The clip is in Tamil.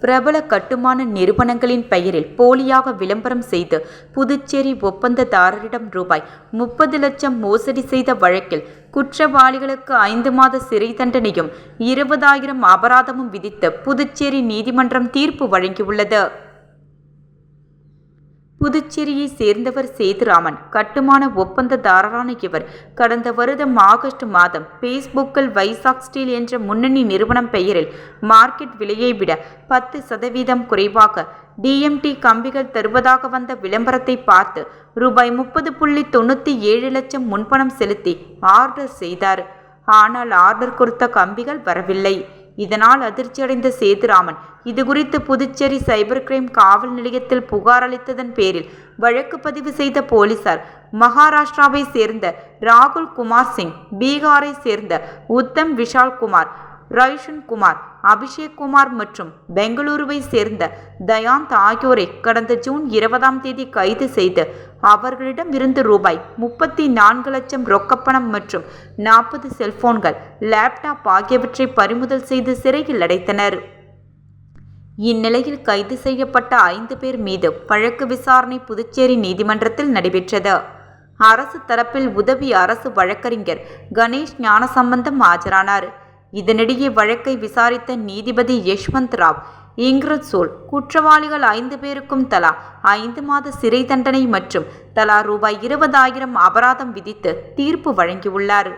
பிரபல கட்டுமான நிறுவனங்களின் பெயரில் போலியாக விளம்பரம் செய்து புதுச்சேரி ஒப்பந்ததாரரிடம் ரூபாய் 30 லட்சம் மோசடி செய்த வழக்கில் குற்றவாளிகளுக்கு 5 மாத சிறை தண்டனையும் 20,000 அபராதமும் விதித்து புதுச்சேரி நீதிமன்றம் தீர்ப்பு வழங்கியுள்ளது. புதுச்சேரியை சேர்ந்தவர் சேதுராமன். கட்டுமான ஒப்பந்ததாரரான இவர் கடந்த வருடம் ஆகஸ்ட் மாதம் பேஸ்புக்கில் வைசாக் ஸ்டீல் என்ற முன்னணி நிறுவனம் பெயரில் மார்க்கெட் விலையை விட 10% குறைவாக டிஎம்டி கம்பிகள் தருவதாக வந்த விளம்பரத்தை பார்த்து ரூபாய் 30.97 லட்சம் முன்பணம் செலுத்தி ஆர்டர் செய்தார். ஆனால் ஆர்டர் கொடுத்த கம்பிகள் வரவில்லை. இதனால் அதிர்ச்சியடைந்த சேதுராமன் இதுகுறித்து புதுச்சேரி சைபர் கிரைம் காவல் நிலையத்தில் புகார் அளித்ததன் பேரில் வழக்கு பதிவு செய்த போலீசார் மகாராஷ்டிராவை சேர்ந்த ராகுல் குமார் சிங், பீகாரை சேர்ந்த உத்தம் விஷால் குமார், ரைஷன் குமார், அபிஷேக் குமார் மற்றும் பெங்களூருவை சேர்ந்த தயாந்த் ஆகியோரை கடந்த ஜூன் 20ஆம் தேதி கைது செய்து அவர்களிடம் இருந்து ரூபாய் 34 லட்சம் ரொக்கப்பணம் மற்றும் 40 செல்போன்கள், லேப்டாப் ஆகியவற்றை பறிமுதல் செய்து சிறையில் அடைத்தனர். இந்நிலையில் கைது செய்யப்பட்ட 5 பேர் மீது வழக்கு விசாரணை புதுச்சேரி நீதிமன்றத்தில் நடைபெற்றது. அரசு தரப்பில் உதவி அரசு வழக்கறிஞர் கணேஷ் ஞானசம்பந்தம் ஆஜரானார். இதனிடையே வழக்கை விசாரித்த நீதிபதி யஷ்வந்த் ராவ் இங்கிரசோல் குற்றவாளிகள் 5 பேருக்கும் தலா 5 மாத சிறை தண்டனை மற்றும் தலா ரூபாய் 20,000 அபராதம் விதித்து தீர்ப்பு வழங்கியுள்ளார்.